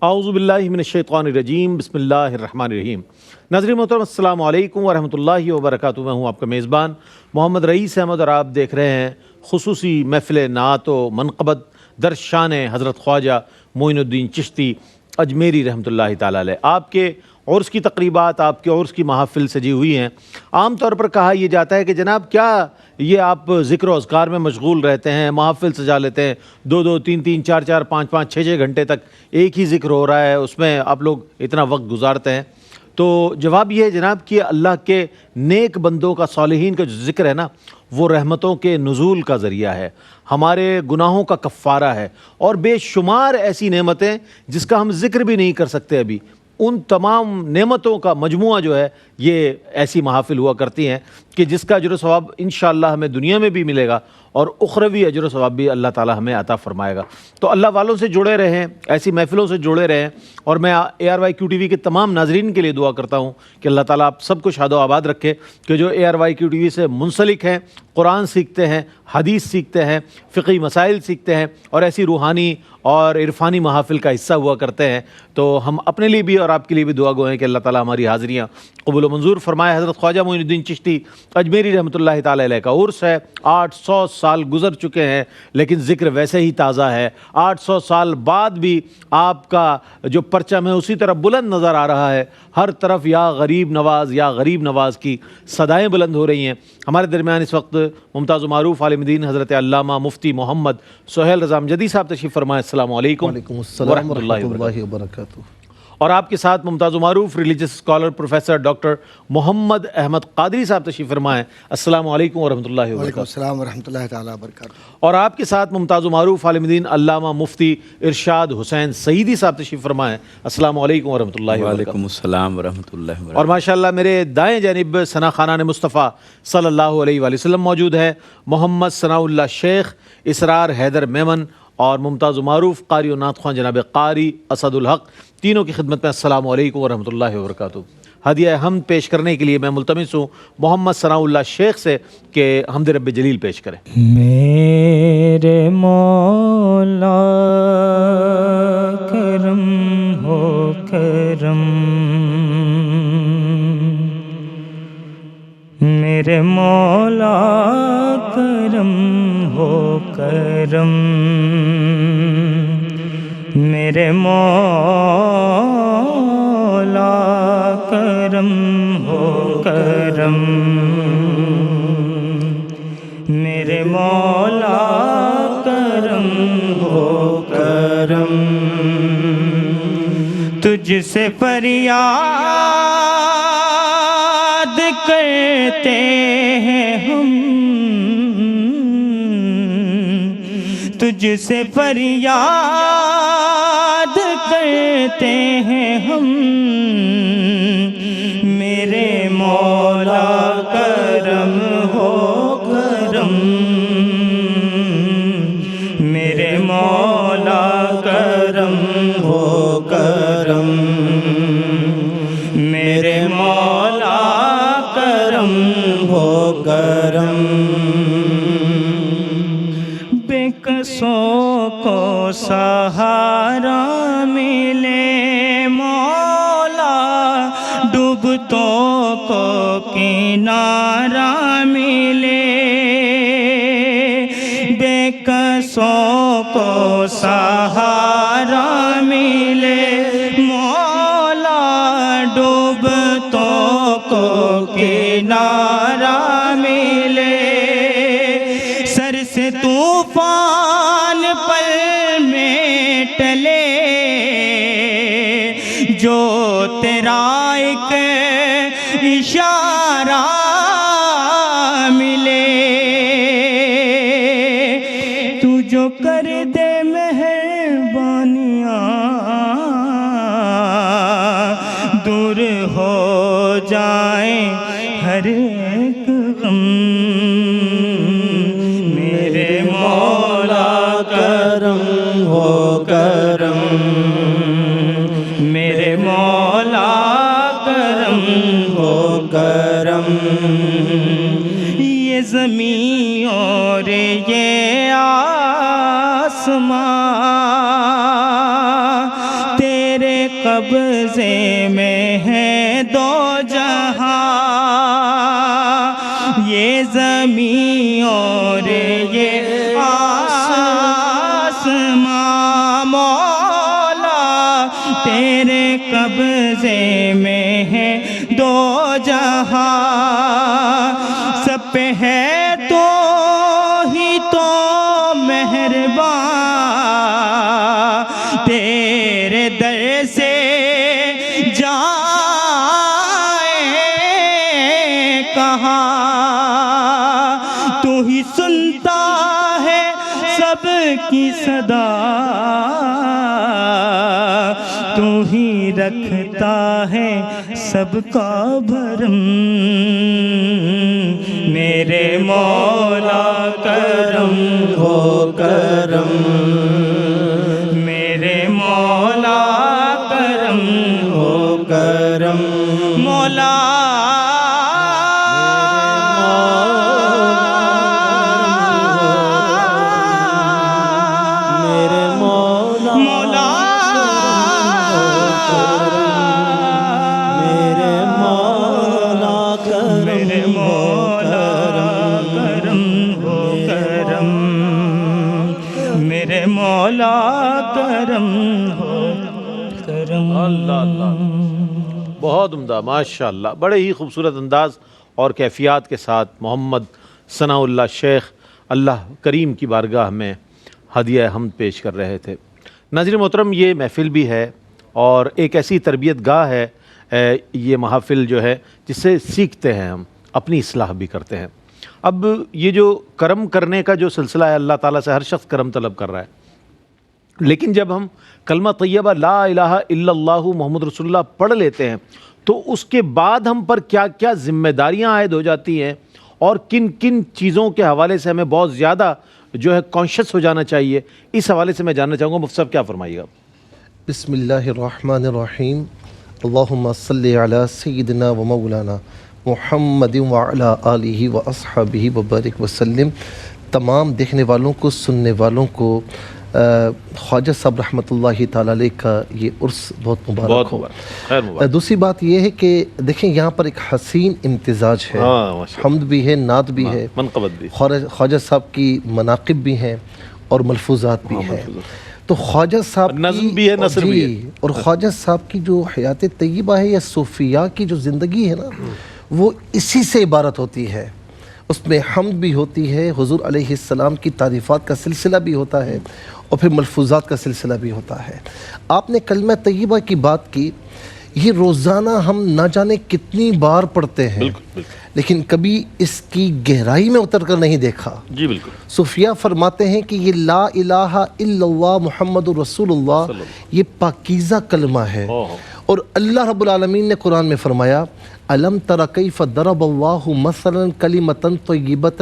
اعوذ باللہ من الشیطان الرجیم، بسم اللہ الرحمن الرحیم۔ ناظرین محترم، السلام علیکم ورحمۃ اللہ وبرکاتہ۔ میں ہوں آپ کا میزبان محمد رئیس احمد اور آپ دیکھ رہے ہیں خصوصی محفل نعت و منقبت در شان حضرت خواجہ معین الدین چشتی اجمیری رحمۃ اللہ تعالیٰ علیہ۔ آپ کے عرس کی تقریبات، آپ کے عرس کی محافل سجی ہوئی ہیں۔ عام طور پر کہا یہ جاتا ہے کہ جناب کیا یہ آپ ذکر و اذکار میں مشغول رہتے ہیں، محافل سجا لیتے ہیں، 2 3 4 4 5 5 6 گھنٹے تک ایک ہی ذکر ہو رہا ہے، اس میں آپ لوگ اتنا وقت گزارتے ہیں؟ تو جواب یہ ہے جناب کہ اللہ کے نیک بندوں کا، صالحین کا جو ذکر ہے نا، وہ رحمتوں کے نزول کا ذریعہ ہے، ہمارے گناہوں کا کفارہ ہے، اور بے شمار ایسی نعمتیں جس کا ہم ذکر بھی نہیں کر سکتے ابھی، ان تمام نعمتوں کا مجموعہ جو ہے یہ ایسی محافل ہوا کرتی ہیں کہ جس کا اجر و ثواب انشاءاللہ ہمیں دنیا میں بھی ملے گا اور اخروی اجر و ثواب بھی اللہ تعالی ہمیں عطا فرمائے گا۔ تو اللہ والوں سے جڑے رہیں، ایسی محفلوں سے جڑے رہیں، اور میں ARYQ TV کے تمام ناظرین کے لیے دعا کرتا ہوں کہ اللہ تعالیٰ آپ سب کو شاد و آباد رکھے، کہ جو ARYQ TV سے منسلک ہیں، قرآن سیکھتے ہیں، حدیث سیکھتے ہیں، فقہی مسائل سیکھتے ہیں، اور ایسی روحانی اور عرفانی محافل کا حصہ ہوا کرتے ہیں، تو ہم اپنے لیے بھی اور آپ کے لیے بھی دعا گو ہیں کہ اللہ تعالیٰ ہماری حاضریاں قبول و منظور فرمائے۔ حضرت خواجہ معین الدین چشتی اجمیری رحمۃ اللہ تعالیٰ علیہ کا عرس ہے۔ 800 سال گزر چکے ہیں لیکن ذکر ویسے ہی تازہ ہے۔ 800 سال بعد بھی آپ کا جو پرچم ہے اسی طرح بلند نظر آ رہا ہے، ہر طرف یا غریب نواز یا غریب نواز کی صدائیں بلند ہو رہی ہیں۔ ہمارے درمیان اس وقت ممتاز و معروف عالم دین حضرت علامہ مفتی محمد سہیل رضا امجدی صاحب تشریف فرمائے۔ السلام علیکم وعلیکم السلام ورحمۃ اللہ وبرکاتہ۔ اور آپ کے ساتھ ممتاز و معروف ریلیجس اسکالر پروفیسر ڈاکٹر محمد احمد قادری صاحب تشریف فرمائے۔ السلام علیکم ورحمۃ اللہ وعلیکم وبرکاتہ۔ السلام ورحمۃ اللہ تعالیٰ وبرکاتہ۔ اور آپ کے ساتھ ممتاز و معروف عالم دین علامہ مفتی ارشاد حسین سعیدی صاحب تشریف فرمائے۔ السلام علیکم ورحمۃ اللہ وبرکاتہ۔ وعلیکم السلام ورحمۃ اللہ وبرکاتہ۔ اور ماشاءاللہ میرے دائیں جانب ثنا خانان مصطفیٰ صلی اللہ علیہ وآلہ وسلم موجود ہے، محمد ثناء اللہ شیخ، اسرار حیدر میمن، اور ممتاز و معروف قاری و نعت خوان جناب قاری اسد الحق، تینوں کی خدمت میں السلام علیکم ورحمۃ اللہ وبرکاتہ۔ ہدیہ حمد پیش کرنے کے لیے میں ملتمس ہوں محمد ثناء اللہ شیخ سے کہ حمد رب جلیل پیش کریں۔ میرے مولا کرم ہو کرم، میرے مولا کرم ہو کرم، میرے مولا کرم ہو کرم، میرے مولا کرم ہو کرم، تجھ سے فریاد کرتے ہیں ہم، تجھ سے فریاد کرتے ہیں ہم، میرے مولا کرم ہو کرم، میرے مولا کرم ہو کرم، میرے مولا کرم ہو کرم، بے کسوں کو سہارا ملے مولا، ڈوبتوں کو کنارہ ملے، بے کسوں کو سہارا ملے مولا، ڈوبتوں کو کنارہ ملے، سر سے طوفان پل میں ٹلے، جو تیرا ایک اشارہ ملے، تو جو کر دے مہربانیاں دور ہو جائیں ہر ایک غم، میرے مولا کرم ہو کرم، میرے مولا کرم ہو کرم، یہ زمین اور یہ آسمان تو مہربان تیرے در سے جائے کہاں تو ہی سنتا ہے سب کی صدا تو ہی رکھتا ہے سب کا بھرم میرے مولا کرم ہو کرم میرے مولا کرم ہو کرم مولا مولا کرم ہو کرم اللہ اللہ بہت عمدہ ماشاءاللہ، بڑے ہی خوبصورت انداز اور کیفیات کے ساتھ محمد ثناء اللہ شیخ اللہ کریم کی بارگاہ میں ہدیہ حمد پیش کر رہے تھے۔ ناظرین محترم، یہ محفل بھی ہے اور ایک ایسی تربیت گاہ ہے، یہ محافل جو ہے جس سے سیکھتے ہیں ہم، اپنی اصلاح بھی کرتے ہیں۔ اب یہ جو کرم کرنے کا جو سلسلہ ہے، اللہ تعالیٰ سے ہر شخص کرم طلب کر رہا ہے، لیکن جب ہم کلمہ طیبہ لا الہ الا اللہ محمد رسول اللہ پڑھ لیتے ہیں تو اس کے بعد ہم پر کیا کیا ذمہ داریاں عائد ہو جاتی ہیں اور کن کن چیزوں کے حوالے سے ہمیں بہت زیادہ جو ہے کانشیس ہو جانا چاہیے، اس حوالے سے میں جاننا چاہوں گا۔ مفتی صاحب کیا فرمائیے گا؟ بسم اللہ الرحمن الرحیم، اللہم صلی علی سیدنا و مولانا محمد وعلی آلہ و اصحابہ وبارک وسلم۔ تمام دیکھنے والوں کو، سننے والوں کو خواجہ صاحب رحمۃ اللہ تعالیٰ علیہ کا یہ عرس بہت مبارک ہو۔ خیر مبارک۔ دوسری بات یہ ہے کہ دیکھیں یہاں پر ایک حسین امتزاج ہے، حمد بھی ہے، نعت بھی ہے، منقبت بھی، خواجہ صاحب کی مناقب بھی ہیں اور ملفوظات بھی ہیں۔ تو خواجہ صاحب نظم بھی ہے، نثر بھی ہے، اور خواجہ صاحب کی جو حیات طیبہ ہے یا صوفیاء کی جو زندگی ہے نا، وہ اسی سے عبارت ہوتی ہے۔ اس میں حمد بھی ہوتی ہے، حضور علیہ السلام کی تعریفات کا سلسلہ بھی ہوتا ہے، اور پھر ملفوظات کا سلسلہ بھی ہوتا ہے۔ آپ نے کلمہ طیبہ کی بات کی، یہ روزانہ ہم نہ جانے کتنی بار پڑھتے ہیں، لیکن کبھی اس کی گہرائی میں اتر کر نہیں دیکھا۔ جی بالکل۔ صوفیاء فرماتے ہیں کہ یہ لا الہ الا اللہ محمد رسول اللہ یہ پاکیزہ کلمہ ہے، اور اللہ رب العالمین نے قرآن میں فرمایا الم تر کیف ضرب اللہ مثلا کلمۃ طیبۃ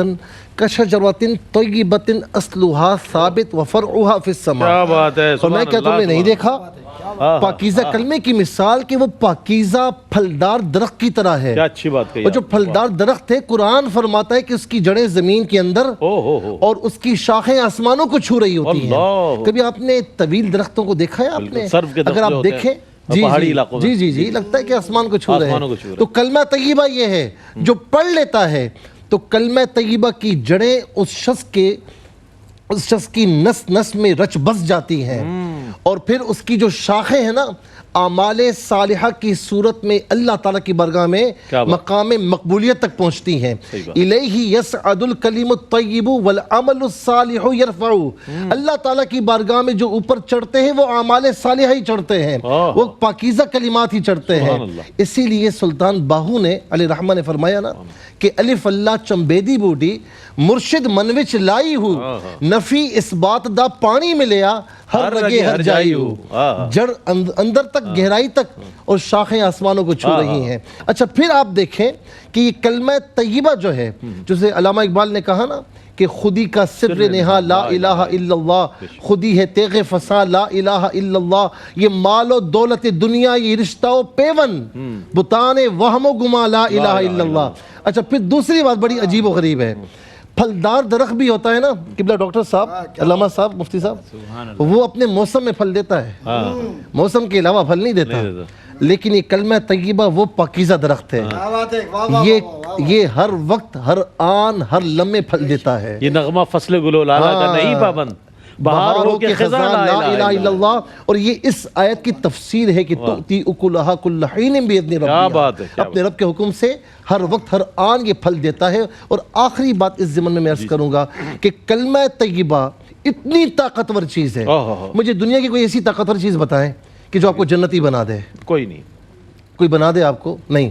کشجرۃ طیبۃ اصلها ثابت وفرعها فی السماء۔ کیا بات ہے، اور میں کیا تم نے نہیں دیکھا پاکیزہ کلمے کی مثال کہ وہ پاکیزہ پھلدار درخت کی طرح ہے۔ کیا اچھی بات کہی۔ اور جو پھلدار درخت ہے، قرآن فرماتا ہے کہ اس کی جڑیں زمین کے اندر اور اس کی شاخیں آسمانوں کو چھو رہی ہوتی ہیں۔ کبھی آپ نے طویل درختوں کو دیکھا ہے؟ آپ نے اگر آپ دیکھیں پہاڑی علاقوں میں، جی لگتا ہے کہ آسمان کو چھو رہے ہیں۔ تو کلمہ طیبہ یہ ہے، جو پڑھ لیتا ہے تو کلمہ طیبہ کی جڑیں اس شخص کی نس نس میں رچ بس جاتی ہیں، اور پھر اس کی جو شاخیں ہیں نا، اعمال صالحہ کی صورت میں اللہ تعالیٰ کی بارگاہ میں مقام مقبولیت تک پہنچتی ہیں۔ الیہ یصعد الکلم الطیب والعمل الصالح یرفع۔ اللہ تعالیٰ کی بارگاہ میں جو اوپر چڑھتے ہیں وہ اعمال صالحہ ہی چڑھتے ہیں، وہ پاکیزہ کلمات ہی چڑھتے ہیں۔ اسی لیے سلطان باہو نے علیہ رحمہ نے فرمایا نا کہ الف اللہ چمبیدی بوٹی مرشد من وچ لائی ہو، نفی اس بات دا پانی ملیا ہر رگے ہر جائی ہو۔ جڑ اندر تک، گہرائی تک، اور شاخیں آسمانوں کو چھو رہی ہیں۔ اچھا پھر آپ دیکھیں کہ یہ کلمہ طیبہ جو ہے، جسے علامہ اقبال نے کہا نا کہ خودی کا سر نہا لا الہ الا اللہ، خودی ہے تیغ فسا لا الہ الا اللہ، یہ مال و دولت دنیا یہ رشتہ و پیون، بتان وہم و گما لا الہ الا اللہ۔ اچھا پھر دوسری بات بڑی عجیب و غریب ہے، پھلدار درخت بھی ہوتا ہے نا قبلہ ڈاکٹر صاحب، علامہ صاحب، مفتی صاحب، وہ اپنے موسم میں پھل دیتا ہے، موسم کے علاوہ پھل نہیں دیتا، لیکن یہ کلمہ طیبہ وہ پاکیزہ درخت ہے، یہ ہر وقت، ہر آن، ہر لمحے پھل دیتا ہے۔ یہ نغمہ فصل گلو لالا کا نہیں پابند، بہاروں کے خزاں لا الہ الا اللہ. اور یہ اس آیت کی تفسیر ہے کہ تؤتی اکلھا کل حین باذن ربھا. بات ہے، اپنے رب کے حکم سے ہر وقت ہر آن یہ پھل دیتا ہے. اور آخری بات اس ضمن میں عرض کروں گا کہ کلمہ طیبہ اتنی طاقتور چیز ہے. مجھے دنیا کی کوئی ایسی طاقتور چیز بتائیں کہ جو آپ کو جنتی بنا دے. کوئی نہیں. کوئی بنا دے آپ کو؟ نہیں.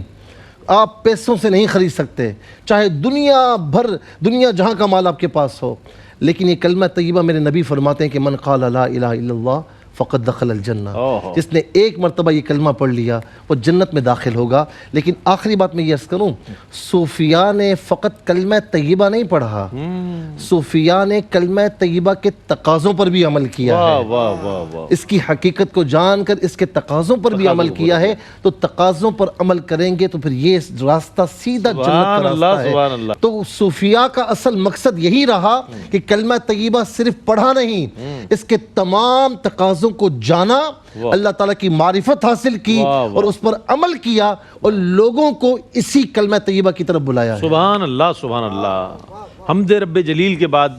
آپ پیسوں سے نہیں خرید سکتے، چاہے دنیا جہاں کا مال آپ کے پاس ہو. لیکن یہ کلمہ طیبہ میرے نبی فرماتے ہیں کہ من قال لا الہ الا اللہ فقد دخل الجنہ. جس نے ایک مرتبہ یہ کلمہ پڑھ لیا وہ جنت میں داخل ہوگا. لیکن آخری بات میں یہ عرض کروں، صوفیاء نے فقط کلمہ طیبہ نہیں پڑھا، صوفیاء نے کلمہ طیبہ کے تقاضوں پر بھی عمل کیا ہے. اس کی حقیقت کو جان کر اس کے تقاضوں پر بھی عمل کیا ہے. تو تقاضوں پر عمل کریں گے تو پھر یہ راستہ سیدھا جنت کا راستہ ہے. تو صوفیاء کا اصل مقصد یہی رہا کہ کلمہ طیبہ صرف پڑھا نہیں، اس کے تمام تقاضوں کو جانا، اللہ تعالیٰ کی معرفت حاصل کی اور اس پر عمل کیا اور لوگوں کو اسی کلمہ طیبہ کی طرف بلایا ہے. سبحان اللہ سبحان اللہ. حمد رب جلیل کے بعد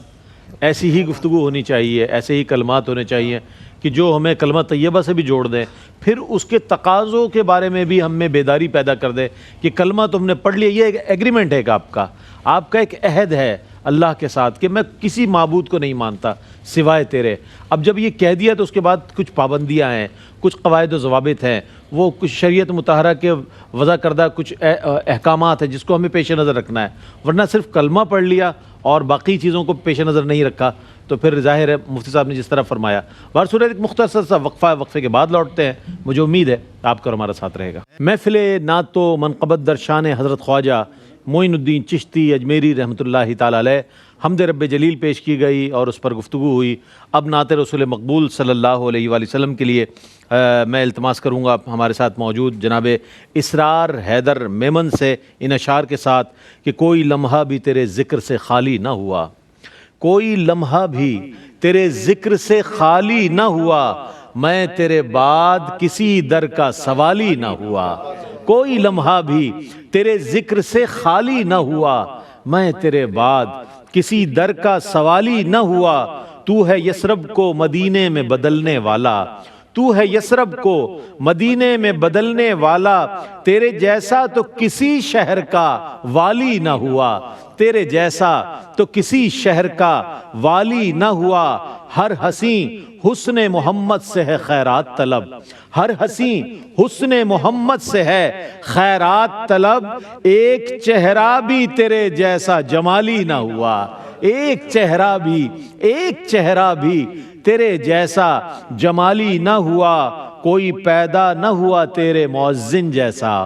ایسی ہی گفتگو ہونی چاہیے، ایسے ہی کلمات ہونے چاہیے کہ جو ہمیں کلمہ طیبہ سے بھی جوڑ دیں، پھر اس کے تقاضوں کے بارے میں بھی ہم میں بیداری پیدا کر دے کہ کلمہ تو ہم نے پڑھ لیا. یہ ایک ایگریمنٹ ہے کہ آپ کا ایک عہد ہے اللہ کے ساتھ کہ میں کسی معبود کو نہیں مانتا سوائے تیرے. اب جب یہ کہہ دیا تو اس کے بعد کچھ پابندیاں ہیں، کچھ قواعد و ضوابط ہیں، وہ کچھ شریعت مطہرہ کے وضع کردہ کچھ احکامات ہیں جس کو ہمیں پیش نظر رکھنا ہے. ورنہ صرف کلمہ پڑھ لیا اور باقی چیزوں کو پیش نظر نہیں رکھا تو پھر ظاہر ہے مفتی صاحب نے جس طرح فرمایا. بہرصورت ایک مختصر سا وقفے کے بعد لوٹتے ہیں. مجھے امید ہے آپ کا ہمارا ساتھ رہے گا. محفل نعت و منقبت در شان حضرت خواجہ معین الدین چشتی اجمیری رحمۃ اللہ تعالی علیہ حمد رب جلیل پیش کی گئی اور اس پر گفتگو ہوئی. اب نعت رسول مقبول صلی اللہ علیہ وآلہ وسلم کے لیے میں التماس کروں گا ہمارے ساتھ موجود جناب اسرار حیدر میمن سے ان اشعار کے ساتھ کہ کوئی لمحہ بھی تیرے ذکر سے خالی نہ ہوا، کوئی لمحہ بھی تیرے ذکر سے خالی نہ ہوا، میں تیرے بعد کسی در کا سوالی نہ ہوا. کوئی لمحہ بھی تیرے ذکر سے خالی نہ ہوا، میں تیرے بعد کسی در کا سوالی نہ ہوا. تو ہے یثرب کو مدینے میں بدلنے والا، تو ہے یثرب کو مدینے میں بدلنے والا، تیرے جیسا تو کسی شہر کا والی نہ ہوا، تیرے جیسا تو کسی شہر کا والی نہ ہوا. ہر حسین حسن محمد سے ہے خیرات طلب، ہر حسین حسن محمد سے ہے خیرات طلب، ایک چہرہ بھی تیرے جیسا جمالی نہ ہوا، ایک چہرہ بھی تیرے جیسا جمالی نہ ہوا. کوئی پیدا نہ ہوا تیرے مؤذن جیسا،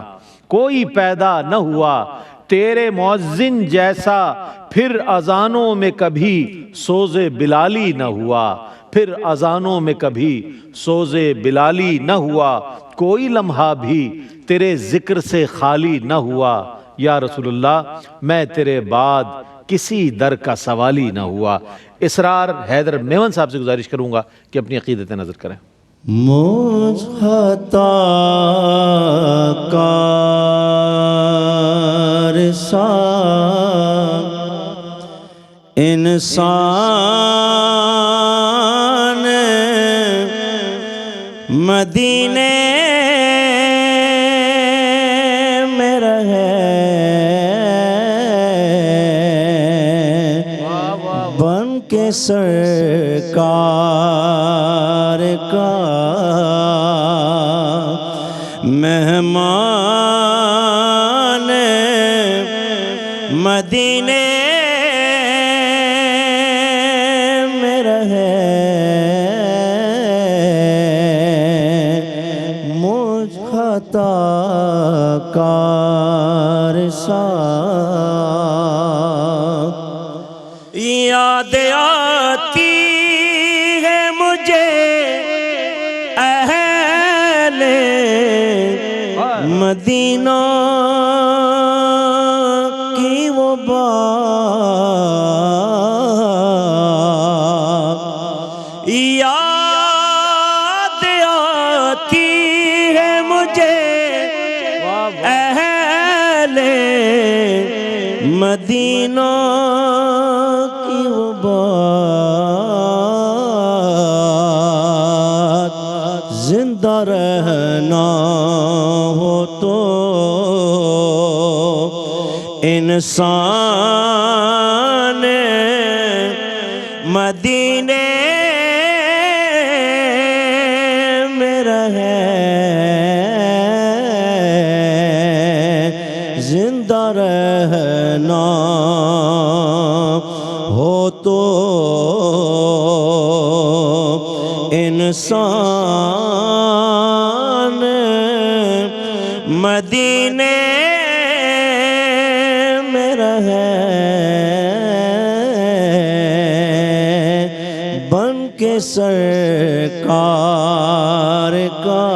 کوئی پیدا نہ ہوا تیرے مؤذن جیسا، پھر اذانوں میں کبھی سوز بلالی نہ ہوا، پھر اذانوں میں کبھی سوز بلالی نہ ہوا. کوئی لمحہ بھی تیرے ذکر سے خالی نہ ہوا، یا رسول اللہ میں تیرے بعد کسی در کا سوالی نہ ہوا. اسرار حیدر میمن صاحب سے گزارش کروں گا کہ اپنی عقیدت نظر کریں. مجھ خطا کار سا انسان مدینے میں رہے، بن کے سرکار کا مہمان مدینے میں رہے، مجھ خطا کار سا یاد آتی ہے مجھے اہل مدینہ کی وہ بات، یاد آتی ہے مجھے اہل مدینہ کی وہ بات. انسان مدینے میں رہے زندہ رہنا ہو تو انسان مدینے میں رہے بن کے سرکار کا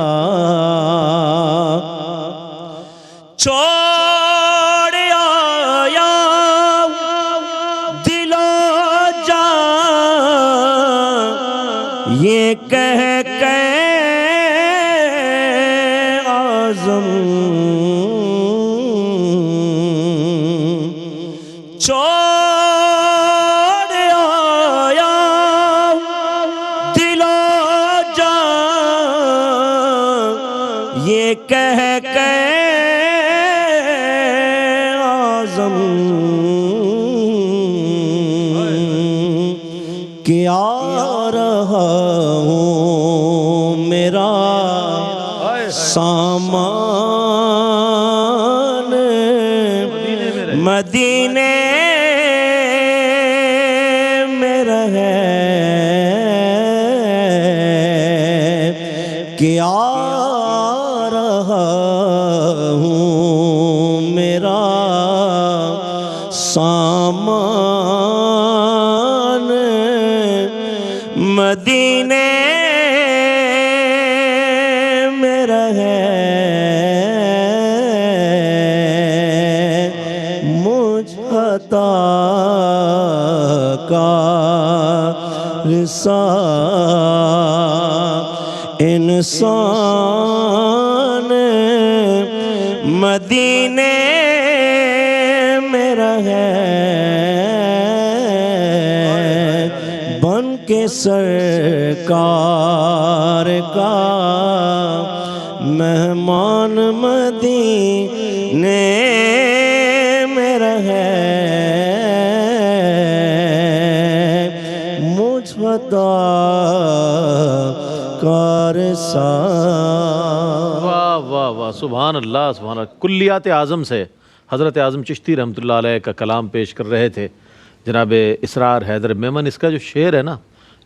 چھوڑ آیا دل و جان یہ کہہ کے اعظم چھوڑ آیا دل و جان یہ کہہ کے اعظم کہ آ رہا ہوں میرا سامان مدینے میں رہے کہ آ رہا ہوں میرا سامان مدینے میں رہے مجھ عطا کا رسا انسان مدینے میں رہے بن کے سرکار کا مہمان مدینے میں رہے مجھ عطا کا رسا واہ واہ واہ، سبحان اللہ سبحان اللہ۔ کلیات اعظم سے حضرت اعظم چشتی رحمۃ اللہ علیہ کا کلام پیش کر رہے تھے جناب اسرار حیدر میمن۔ اس کا جو شعر ہے نا،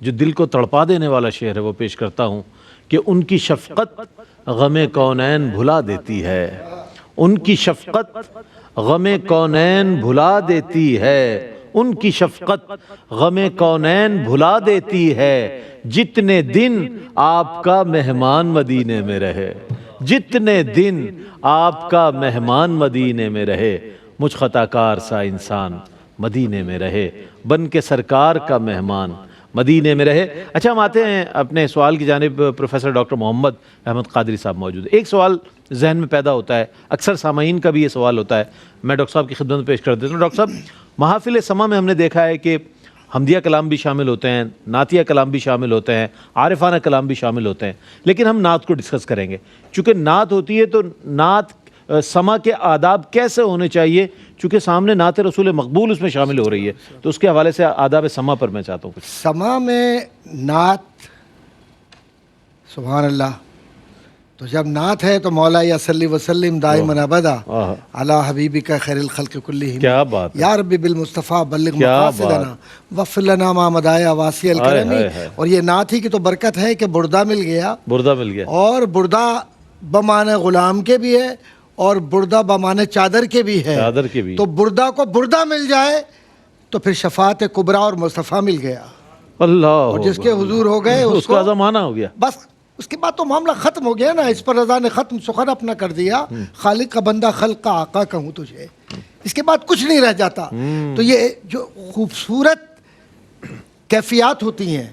جو دل کو تڑپا دینے والا شعر ہے، وہ پیش کرتا ہوں کہ ان کی شفقت غم کونین بھلا دیتی ہے، ان کی شفقت غم کونین بھلا دیتی ہے، ان کی شفقت غم کونین بھلا دیتی ہے، جتنے دن آپ کا مہمان مدینے میں رہے، جتنے دن آپ کا مہمان مدینے میں رہے، مجھ خطا کار سا انسان مدینے میں رہے، بن کے سرکار کا مہمان مدینے میں رہے۔ اچھا، ہم آتے ہیں اپنے سوال کی جانب۔ پروفیسر ڈاکٹر محمد احمد قادری صاحب موجود ہیں۔ ایک سوال ذہن میں پیدا ہوتا ہے، اکثر سامعین کا بھی یہ سوال ہوتا ہے، میں ڈاکٹر صاحب کی خدمت میں پیش کر دیتا ہوں۔ ڈاکٹر صاحب، محافل سما میں ہم نے دیکھا ہے کہ حمدیہ کلام بھی شامل ہوتے ہیں، نعتیہ کلام بھی شامل ہوتے ہیں، عارفانہ کلام بھی شامل ہوتے ہیں، لیکن ہم نعت کو ڈسکس کریں گے۔ چونکہ نعت ہوتی ہے تو نعت سما کے آداب کیسے ہونے چاہیے، چونکہ سامنے نعت رسول مقبول اس میں شامل ہو رہی ہے، تو اس کے حوالے سے آداب سما پر میں چاہتا ہوں کچھ۔ سما میں نعت، سبحان اللہ، تو جب نعت ہے تو مولا یا صلی وسلم دائما ابدا علی حبیبک خیر الخلق کلہم، کیا بات ہے، یا ربی بالمصطفیٰ بلغ کیا مقاصدنا واغفر لنا ما مدایا واسع الکرم۔ اور یہ نعت ہی کی تو برکت ہے کہ بردہ مل گیا، بردہ مل گیا، اور بردہ بمعنی غلام کے بھی ہے اور بردہ بمعنی چادر کے بھی ہے، چادر کے بھی، تو بردہ کو بردہ مل جائے تو پھر شفاعت کبریٰ اور مصطفیٰ مل گیا، اللہ، اور جس کے حضور ہو گئے اس کا زمانہ ہو گیا، بس اس کے بعد تو معاملہ ختم ہو گیا نا۔ اس پر رضا نے ختم سخن اپنا کر دیا، خالق کا بندہ خلق کا آقا کہوں تجھے، اس کے بعد کچھ نہیں رہ جاتا۔ تو یہ جو خوبصورت کیفیات ہوتی ہیں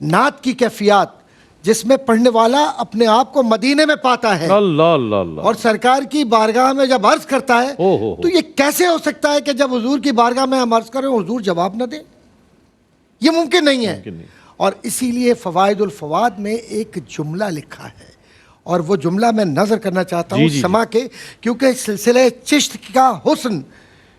نعت کی کیفیات، جس میں پڑھنے والا اپنے آپ کو مدینے میں پاتا ہے، اللہ اللہ اللہ، اور سرکار کی بارگاہ میں جب عرض کرتا ہے تو یہ کیسے ہو سکتا ہے کہ جب حضور کی بارگاہ میں ہم عرض کریں حضور جواب نہ دیں؟ یہ ممکن نہیں ہے۔ اور اسی لیے فوائد الفواد میں ایک جملہ لکھا ہے، اور وہ جملہ میں نظر کرنا چاہتا ہوں سما کے، کیونکہ سلسلہ چشت کا حسن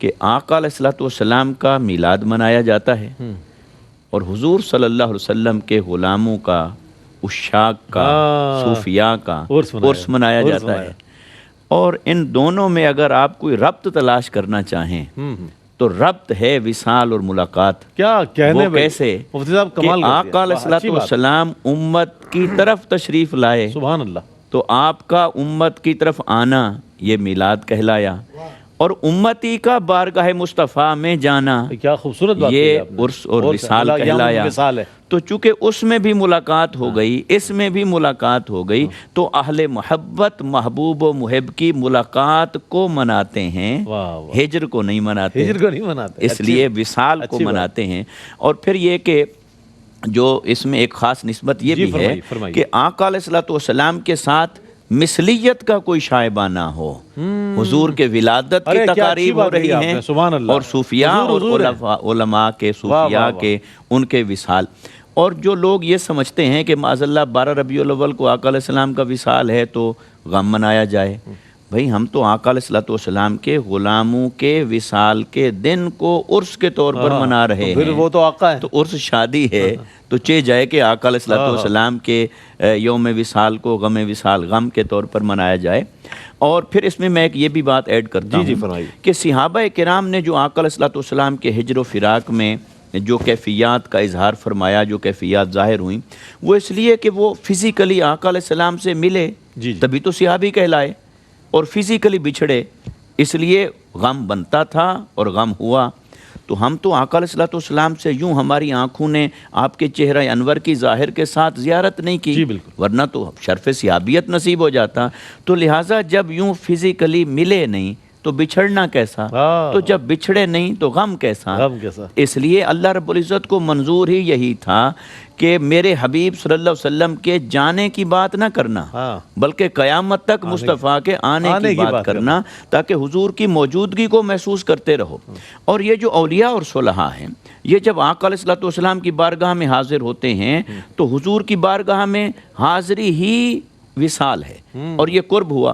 کہ آقا علیہ الصلوۃ والسلام کا میلاد منایا جاتا ہے اور حضور صلی اللہ علیہ وسلم کے غلاموں کا، عشاق کا، صوفیاء کا عرس منایا جاتا ہے. اور ان دونوں میں اگر آپ کوئی ربط تلاش کرنا چاہیں تو ربط ہے وصال اور ملاقات. کیا کہنے وہ کیسے کہ آقا علیہ الصلوۃ والسلام امت کی طرف تشریف لائے، سبحان اللہ، تو آپ کا امت کی طرف آنا یہ میلاد کہلایا، اور امتی کا بارگاہ مصطفیٰ میں جانا کیا خوبصورت بات یہ عرس اور وصال کہلایا. تو چونکہ اس میں بھی ملاقات ہو گئی، اس میں بھی ملاقات ہو گئی، تو اہل محبت محبوب و محب کی ملاقات کو مناتے ہیں، ہجر کو نہیں مناتے، اس لیے وصال کو مناتے ہیں. اور پھر یہ کہ جو اس میں ایک خاص نسبت یہ بھی ہے کہ آقا علیہ الصلوۃ والسلام کے ساتھ مثلیت کا کوئی شائبہ نہ ہو. حضور کے ولادت کی تقاریب ہو رہی ہیں اور صوفیاء اور علماء کے، صوفیاء کے، ان کے وصال. اور جو لوگ یہ سمجھتے ہیں کہ معاذ اللہ 12 ربیع الاول کو آقا علیہ السلام کا وصال ہے تو غم منایا جائے، بھئی ہم تو آقا علیہ الصلوۃ والسلام کے غلاموں کے وصال کے دن کو عرس کے طور پر منا رہے ہیں. پھر وہ تو آقا ہے، تو عرس شادی ہے، تو چہ جائے کہ آقا علیہ الصلوۃ والسلام کے یوم وصال کو غم وصال غم کے طور پر منایا جائے. اور پھر اس میں میں ایک یہ بھی بات ایڈ کرتا ہوں کہ صحابہ کرام نے جو آقا علیہ الصلوۃ والسلام کے ہجر و فراق میں جو کیفیات کا اظہار فرمایا، جو کیفیات ظاہر ہوئیں، وہ اس لیے کہ وہ فزیکلی آقا علیہ السلام سے ملے تبھی تو صحابی کہلائے، اور فزیکلی بچھڑے اس لیے غم بنتا تھا اور غم ہوا. تو ہم تو آقا علیہ الصلوۃ والسلام سے یوں ہماری آنکھوں نے آپ کے چہرہ انور کی ظاہر کے ساتھ زیارت نہیں کی، ورنہ تو شرف صحابیت نصیب ہو جاتا. تو لہٰذا جب یوں فزیکلی ملے نہیں تو بچھڑنا کیسا، تو جب بچھڑے نہیں تو غم کیسا. اس لیے اللہ رب العزت کو منظور ہی یہی تھا کہ میرے حبیب صلی اللہ علیہ وسلم کے جانے کی بات نہ کرنا، بلکہ قیامت تک مصطفیٰ کے آنے کی بات کرنا، تاکہ حضور کی موجودگی کو محسوس کرتے رہو. اور یہ جو اولیاء اور صلحاء ہیں، یہ جب آقا علیہ الصلوۃ والسلام کی بارگاہ میں حاضر ہوتے ہیں تو حضور کی بارگاہ میں حاضری ہی وصال ہے اور یہ قرب ہوا.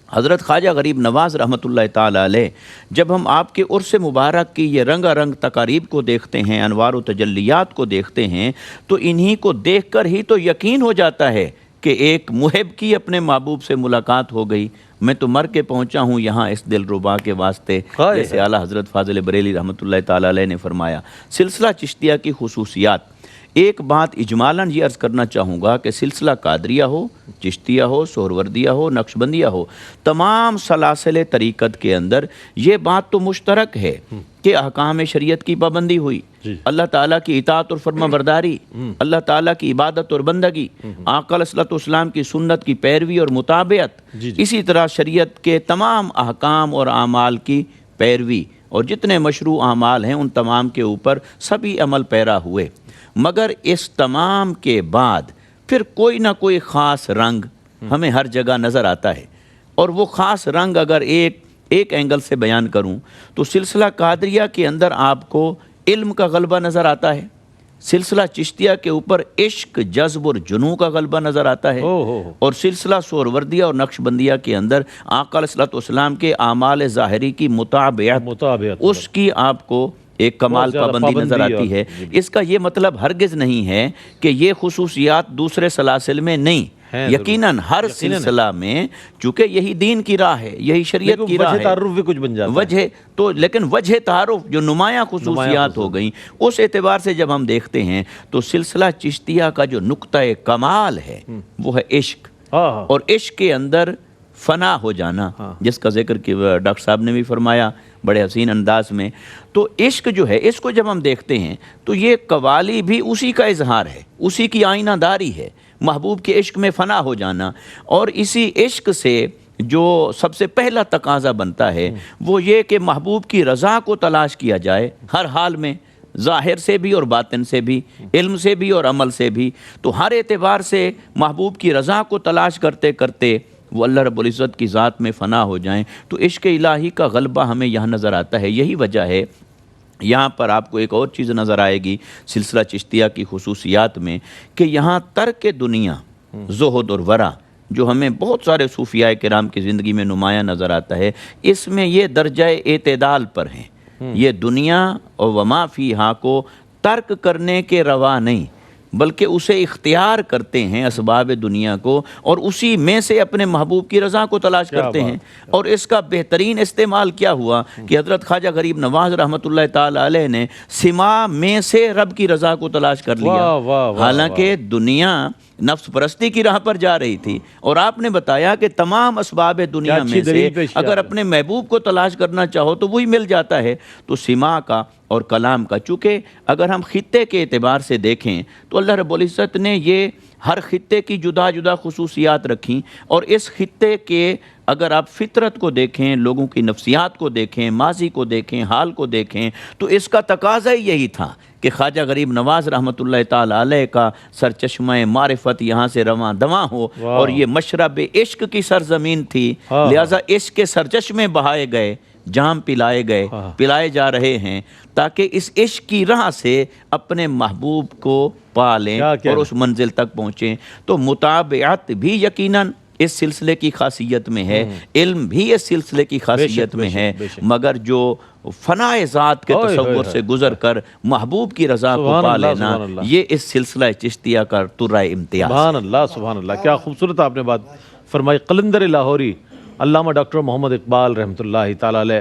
حضرت خواجہ غریب نواز رحمۃ اللہ تعالی علیہ جب ہم آپ کے عرس مبارک کی یہ رنگا رنگ تقاریب کو دیکھتے ہیں، انوار و تجلیات کو دیکھتے ہیں، تو انہی کو دیکھ کر ہی تو یقین ہو جاتا ہے کہ ایک محب کی اپنے محبوب سے ملاقات ہو گئی. میں تو مر کے پہنچا ہوں یہاں اس دل ربا کے واسطے، جیسے اعلیٰ حضرت فاضل بریلی رحمۃ اللہ تعالی علیہ نے فرمایا. سلسلہ چشتیہ کی خصوصیات، ایک بات اجمالاً یہ عرض کرنا چاہوں گا کہ سلسلہ قادریہ ہو، چشتیہ ہو، سہروردیہ ہو، نقشبندیہ ہو، تمام سلاسل طریقت کے اندر یہ بات تو مشترک ہے کہ احکام شریعت کی پابندی ہوئی، اللہ تعالیٰ کی اطاعت اور فرما برداری، اللہ تعالیٰ کی عبادت اور بندگی، آقا علیہ الصلوۃ والسلام کی سنت کی پیروی اور مطابعت، اسی طرح شریعت کے تمام احکام اور اعمال کی پیروی، اور جتنے مشروع اعمال ہیں ان تمام کے اوپر سبھی عمل پیرا ہوئے. مگر اس تمام کے بعد پھر کوئی نہ کوئی خاص رنگ ہمیں ہر جگہ نظر آتا ہے، اور وہ خاص رنگ اگر ایک اینگل سے بیان کروں تو سلسلہ قادریہ کے اندر آپ کو علم کا غلبہ نظر آتا ہے، سلسلہ چشتیہ کے اوپر عشق، جذب اور جنوں کا غلبہ نظر آتا ہے، اور سلسلہ سہروردیہ اور نقشبندیہ کے اندر آقا علیہ الصلوۃ والسلام کے اعمال ظاہری کی مطابعت اس کی آپ کو ایک کمال پابندی نظر آتی ہے. اس کا یہ مطلب ہرگز نہیں ہے کہ یہ خصوصیات دوسرے سلاسل میں نہیں، یقیناً ہر سلسلہ میں، چونکہ یہی دین کی راہ ہے، یہی شریعت کی راہ ہے، تعارف بھی کچھ بن جاتا ہے وجہ تو، لیکن وجہ تعارف جو نمایاں خصوصیات ہو گئیں اس اعتبار سے جب ہم دیکھتے ہیں تو سلسلہ چشتیہ کا جو نقطہ کمال ہے وہ ہے عشق، اور عشق کے اندر فنا ہو جانا، جس کا ذکر ڈاکٹر صاحب نے بھی فرمایا بڑے حسین انداز میں. تو عشق جو ہے، اس کو جب ہم دیکھتے ہیں تو یہ قوالی بھی اسی کا اظہار ہے، اسی کی آئینہ داری ہے، محبوب کے عشق میں فنا ہو جانا. اور اسی عشق سے جو سب سے پہلا تقاضا بنتا ہے وہ یہ کہ محبوب کی رضا کو تلاش کیا جائے ہر حال میں، ظاہر سے بھی اور باطن سے بھی، علم سے بھی اور عمل سے بھی. تو ہر اعتبار سے محبوب کی رضا کو تلاش کرتے کرتے وہ اللہ رب العزت کی ذات میں فنا ہو جائیں. تو عشق الہی کا غلبہ ہمیں یہاں نظر آتا ہے. یہی وجہ ہے یہاں پر آپ کو ایک اور چیز نظر آئے گی سلسلہ چشتیہ کی خصوصیات میں کہ یہاں ترک دنیا، زہد اور ورع، جو ہمیں بہت سارے صوفیاء کرام کی زندگی میں نمایاں نظر آتا ہے، اس میں یہ درجہ اعتدال پر ہیں. یہ دنیا اور وما فیہا کو ترک کرنے کے روا نہیں، بلکہ اسے اختیار کرتے ہیں اسباب دنیا کو، اور اسی میں سے اپنے محبوب کی رضا کو تلاش کرتے ہیں. اور اس کا بہترین استعمال کیا ہوا کہ حضرت خواجہ غریب نواز رحمۃ اللہ تعالی علیہ نے سما میں سے رب کی رضا کو تلاش کر لیا. حالانکہ دنیا نفس پرستی کی راہ پر جا رہی تھی، اور آپ نے بتایا کہ تمام اسباب دنیا میں سے اگر اپنے محبوب کو تلاش کرنا چاہو تو وہی مل جاتا ہے. تو سما کا اور کلام کا، چونکہ اگر ہم خطے کے اعتبار سے دیکھیں تو اللہ رب العزت نے یہ ہر خطے کی جدا جدا خصوصیات رکھیں، اور اس خطے کے اگر آپ فطرت کو دیکھیں، لوگوں کی نفسیات کو دیکھیں، ماضی کو دیکھیں، حال کو دیکھیں، تو اس کا تقاضا ہی یہی تھا کہ خواجہ غریب نواز رحمۃ اللہ تعالی علیہ کا سرچشمہ معرفت یہاں سے رواں دواں ہو. اور یہ مشرب عشق کی سرزمین تھی، لہٰذا عشق کے سرچشمے بہائے گئے، جام پلائے جا رہے ہیں، تاکہ اس عشق کی راہ سے اپنے محبوب کو پا لیں اور اس منزل تک پہنچیں. تو متابعت بھی یقیناً اس سلسلے کی خاصیت میں ہے، علم بھی اس سلسلے کی خاصیت میں ہے، مگر جو فنائے ذات کے تصور سے گزر کر محبوب کی رضا کو پا لینا، یہ اس سلسلہ چشتیہ کا ترہ امتیاز. سبحان اللہ، سبحان اللہ، کیا خوبصورت آپ نے بات فرمائی. قلندر لاہوری علامہ ڈاکٹر محمد اقبال رحمۃ اللہ تعالی علیہ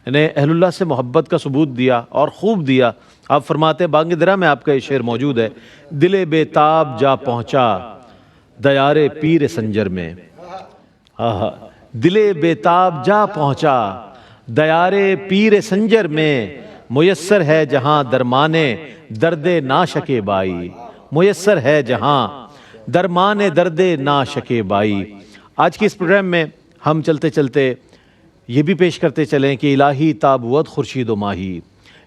نے اہل اللہ سے محبت کا ثبوت دیا اور خوب دیا. آپ فرماتے ہیں، بانگ درا میں آپ کا یہ شعر موجود ہے: دل بے تاب جا پہنچا دیار پیر سنجر میں. دل بے تاب جا پہنچا دیار پیر سنجر میں، میسر ہے جہاں درمانے درد ناشک بائی. میسر ہے جہاں درمان درد ناشک بائی. آج کی اس پروگرام میں ہم چلتے چلتے یہ بھی پیش کرتے چلیں کہ الہی تابود خورشید و ماہی،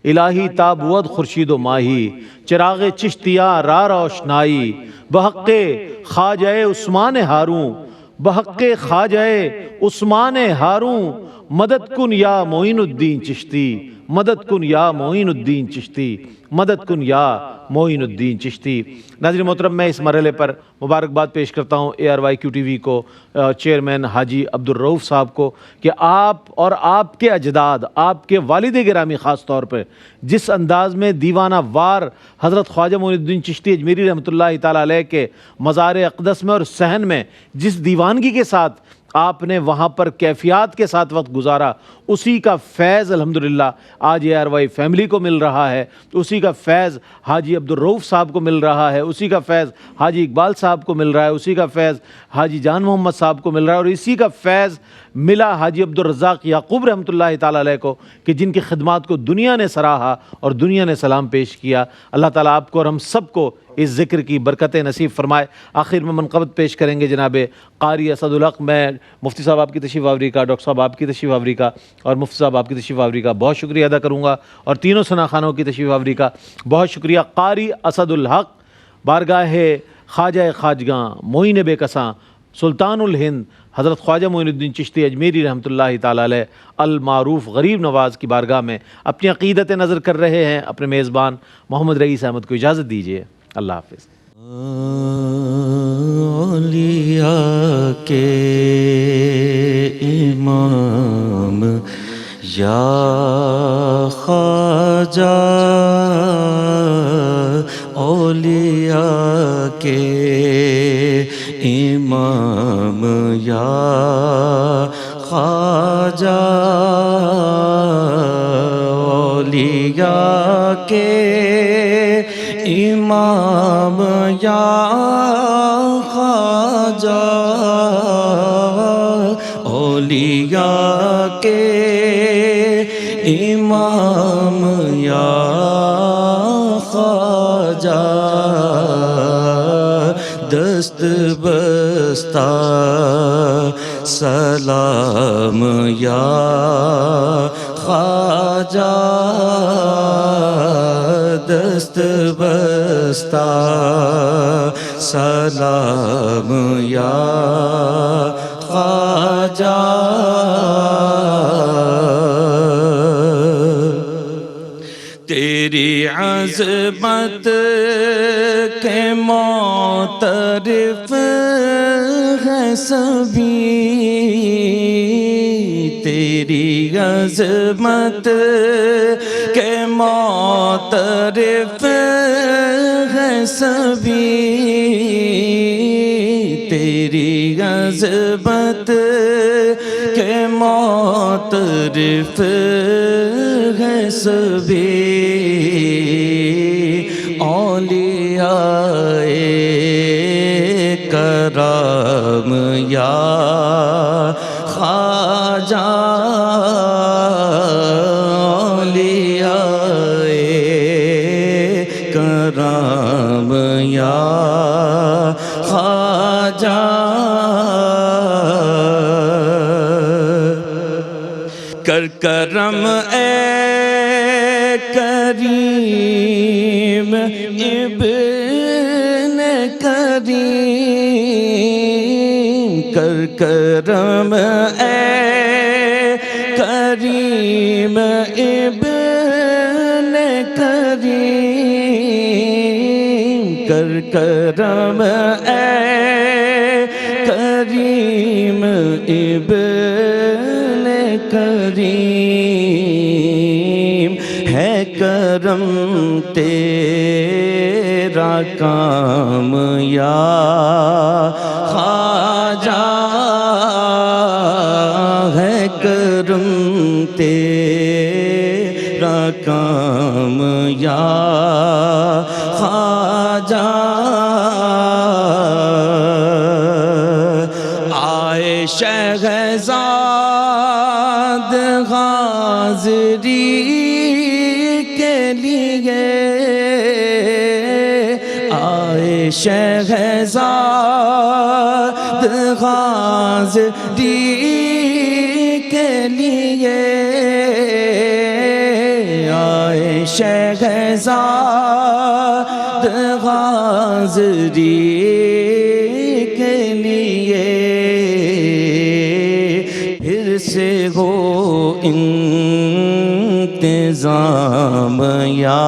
الہی تابود خورشید و ماہی، چراغ چشتیہ را روشنائی، بحق خواجہ عثمان ہاروں، بحق خواجہ عثمان ہاروں، مدد کن یا معین الدین چشتی، مدد کن یا معین الدین چشتی، مدد کن یا معین الدین چشتی. ناظرین محترم، میں اس مرحلے پر مبارکباد پیش کرتا ہوں ARYQ-TV کو، چیئرمین حاجی عبدالرؤف صاحب کو، کہ آپ اور آپ کے اجداد، آپ کے والد گرامی خاص طور پر جس انداز میں دیوانہ وار حضرت خواجہ معین الدین چشتی اجمیری رحمۃ اللہ تعالی علیہ کے مزار اقدس میں اور صحن میں جس دیوانگی کے ساتھ آپ نے وہاں پر کیفیات کے ساتھ وقت گزارا، اسی کا فیض الحمدللہ آج ARY فیملی کو مل رہا ہے، اسی کا فیض حاجی عبدالرؤف صاحب کو مل رہا ہے، اسی کا فیض حاجی اقبال صاحب کو مل رہا ہے، اسی کا فیض حاجی جان محمد صاحب کو مل رہا ہے، اور اسی کا فیض ملا حاجی عبدالرزاق یعقوب رحمۃ اللہ تعالی علیہ کو، کہ جن کی خدمات کو دنیا نے سراہا اور دنیا نے سلام پیش کیا. اللہ تعالیٰ آپ کو اور ہم سب کو اس ذکر کی برکتیں نصیب فرمائے. آخر میں منقبت پیش کریں گے جناب قاری اسد الحق. میں مفتی صاحب آپ کی تشریف آوری کا، ڈاکٹر صاحب آپ کی تشریف آوری کا، اور مفتی صاحب آپ کی تشریف آوری کا بہت شکریہ ادا کروں گا، اور تینوں ثناخانوں کی تشریف آوری کا بہت شکریہ. قاری اسد الحق، بارگاہ خواجہ خواجگاں معین بے کساں سلطان الہند حضرت خواجہ معین الدین چشتی اجمیری رحمۃ اللہ تعالی علیہ المعروف غریب نواز کی بارگاہ میں اپنی عقیدت نظر کر رہے ہیں. اپنے میزبان محمد رئیس احمد کو اجازت دیجیے. اللہ حافظ. اولیاء کے امام یا خواجہ، اولیاء کے امام یا خواجہ، اولیاء کے امام یا خواجہ، اولیاء کے امام یا خواجہ، دست بستہ سلام یا خواجہ، دست بستہ سلام یا خواجہ. تیری عظمت کے معترف ہے سبھی تیری عظمت کے معترف ہے سبھی تیری عظمت کے معترف ہے سبھی اولیاء کرام یا خواجہ اولیاء کرام یا خواجہ کر کرم اے کریم ابن کریم کر کرم اے کریم ابن کریم کر کرم اے کریم ابن کریم ہے کرم تیرا کام یا خواجہ ہے کرم تیرا کام یا خواجہ آئے شہزاد حاضری کے لیے آئے شہزاد حاضری کے لیے آئے شہزاد حاضری کے لیے پھر سے ہو انتظام یا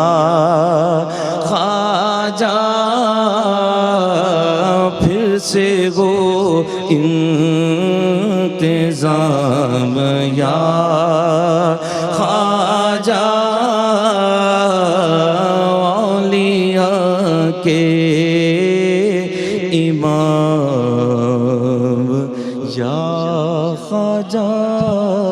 خواجہ پھر سے ہو انتظام یا خواجہ اولیاء کے امام یا خواجہ